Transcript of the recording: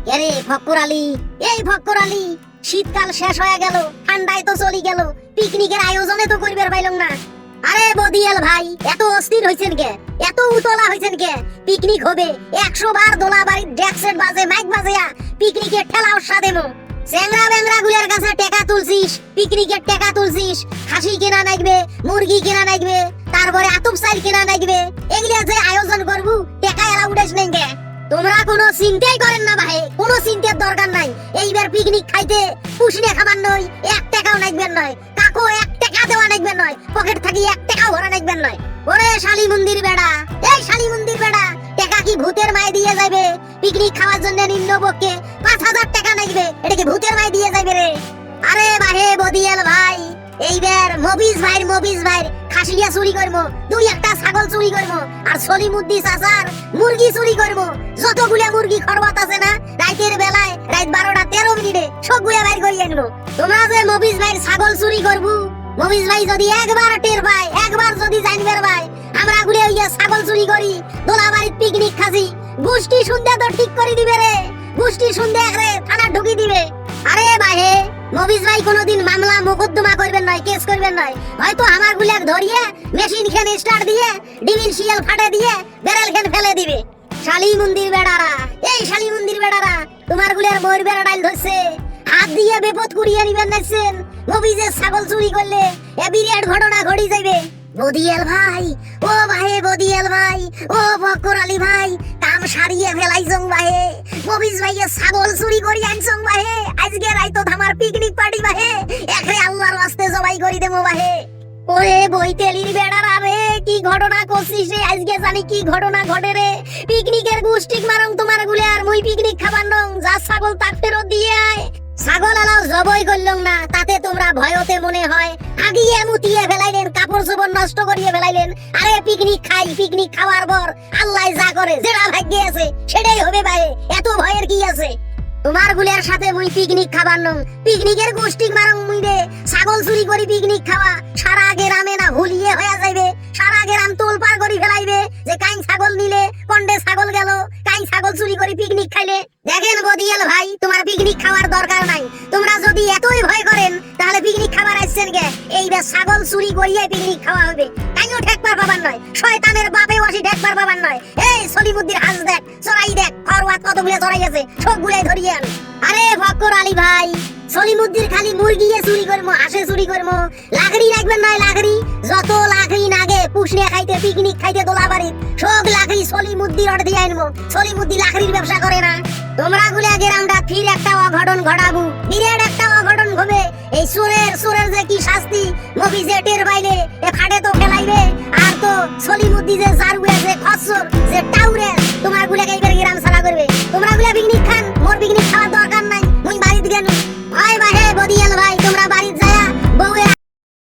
আরে ফক্কর আলী, এই ফক্কর আলী, শীতকাল শেষ হয়ে গেল, ঠান্ডায় তো চলে গেল, পিকনিকের আয়োজনে তো করবার পাইলাম না। আরে বদিয়াল ভাই, এত অস্থির হইছেন কে, এত উতলা হইছেন কে? পিকনিক হবে, 100 বার দোলা বাড়ির ডেক সেট বাজে, মাইক বাজেয়া পিকনিকের ঠেলাও সাদেমো। চেংরা বেংরা গুলের কাছে টাকা তুলছিস, পিকনিকের টাকা তুলছিস, খাসি কেনা নাইবে, মুরগি কেনা নাইবে, তারপরে আতুপ চাইল কেনা নাইবে, এগুলা যে আয়োজন করবু টাকা এলা উঠাইছ নাই কে? তোমরা কোনো চিন্তাই করেন না ভাই, কোনো চিন্তার দরকার নাই। এইবার পিকনিক খাইতে পুষিনে খাবার নয়, 1 টাকাও নাইবেন নয়, কাকো 1 টাকা দেওয়া নাইবেন নয়, পকেট থাকি 1 টাকাও ভরা নাইবেন নয়। ওরে শালি মন্দির বেড়া, এই শালি মন্দির বেড়া, টাকা কি ভূতের মায় দিয়ে যাবে? পিকনিক খাওয়ার জন্য নিম্নপক্ষে 5000 টাকা নাইবে, এটা কি ভূতের মায় দিয়ে যাবে রে? আরে ভাই বদিয়াল ভাই, এইবার মবিজ ভাই খাসিয়া চুরি করবো, 2-1টা ছাগল চুরি করবো, আর সলিমুদ্দি চাচার মুরগি চুরি করবো। যতগুলা মুরগি খরবাত আছে না, রাতের বেলায় রাত 12টা 13 মিনিটে সবগুলা বাইর করে আনবো। তোমরা যে মবিজ ভাইয়ের ছাগল চুরি করবো, মবিজ ভাই যদি একবার টের পায়, একবার যদি জানবার ভাই আমরা গুলে হইয়া ছাগল চুরি করি, দোলাবাড়ির পিকনিক খাসি, গোষ্ঠী সন্ধ্যা তো ঠিক করে দিবে রে, গোষ্ঠী সন্ধ্যা রে থানা ঢুকি দিবে। আরে ভাই মবিজ ভাই কোনোদিন মামলা মোকদ্দমা করবেন নয়, কেস করবেন নয়, হয়তো আমার গুলাক ধরিয়ে মেশিন খেন স্টার্ট দিয়ে ডিবিল শিয়াল ফাটে দিয়ে বেড়াল খেন ফেলে দিবে। শালি মন্দির বেড়ারা, এই শালি মন্দির বেড়ারা, তোমার গুলার বইর বেড়া ডাইল ধরছে, হাত দিয়ে বিপদ কুড়িয়ে নিবেন নাইছেন। মবিজের ছাগল চুরি করলে এ বিরাট ঘটনা ঘটি যাইবে। বদিয়াল ভাই, ও ভাই বদিয়াল ভাই, ও ফক্কর আলী ভাই, কাম সারিয়ে ফেলাইছং ভাই, মবিজ ভাইয়ের ছাগল চুরি করি আনছং ভাই, আজকে রাইতো আমার পিকনিক পার্টি ভাই, একরে আল্লাহর ওয়াস্তে জবাই করি দেবো ভাই। ওরে বইতেলির বেড়ারা রে, কি ঘটনা করছিস রে? আজকে জানি কি ঘটনা ঘটে রে। পিকনিকের গোষ্ঠিক মারং তোমার গুলে, আর মুই পিকনিক খাবার নং, যা ছাগল তাক ফেরত দিয়ে আয়। ছাগল আলাও জবই করলাম না, তাতে তোমরা ভয়তে মনে হয় আগিয়ে মুতিয়ে ফেলাইলেন, কাপড় চোপড় নষ্ট করিয়ে ফেলাইলেন। আরে পিকনিক খাই, পিকনিক খাওয়ার পর আল্লাহ যা করে, যেটা ভাগ্যে আছে সেটাই হবে ভাই, এত ভয়ের কি আছে? তোমার গুলের সাথে মুই পিকনিক খাবার নং, পিকনিকের গোষ্ঠী মারং মুই রে। ছাগল চুরি করি পিকনিক খাওয়া সারা গ্রামে না হুলিয়ে হয়ে যাইবে, সারা গ্রাম তোলপাড় করি ফেলাইবে যে কাই ছাগল নিলে, কন্ডে ছাগল গেল, কাই ছাগল চুরি করি পিকনিক খাইলে। দেখেন বদিয়াল ভাই, তোমার পিকনিক খাওয়ার দরকার নাই। তোমরা যদি এতই ভয় করেন তাহলে পিকনিক খাবার আসছেন কে? এইবার ছাগল চুরি করিয়ে পিকনিক খাওয়া হবে, কাইও ঠেকবার পাবার নয়, শয়তানের বাপে বসি ঠেকবার পাবার নয়। এই সলিমুদ্দির হাঁস দেখ, চড়াই দেখ, খরওয়াত কতগুলো চড়াই আছে, সবগুলাই ধরিয়ে আন। আরে ফক্কর আলী ভাই, সলিমুদ্দির খালি মুরগি চুরি করবো, হাঁসে চুরি করবো, লাকড়ি রাখবেন নয়, লাকড়ি যত লাকড়ি নাগে পুষনে খাইতে, পিকনিক খাইতে দোলাবাড়ি, সব লাকড়ি সলিমুদ্দির অর্ডার দিয়ে আনবো। সলিমুদ্দি লাকড়ির ব্যবসা করে না। তোমরা গুলা গ্রামটা ফির একটা অঘটন ঘটাবো, বিরাট একটা অঘটন হবে। এই সুরের যে কি শাস্তি, মবিজে টের পাইলে এ ফাটে তো ফেলাইবে, আর তো সলিমুদ্দি যে জারুয়ে, যে খসর, যে টাউরে, তোমার গুলাকে এইবার গ্রাম সারা করবে। তোমরা গুলা পিকনিক খান, মোর পিকনিক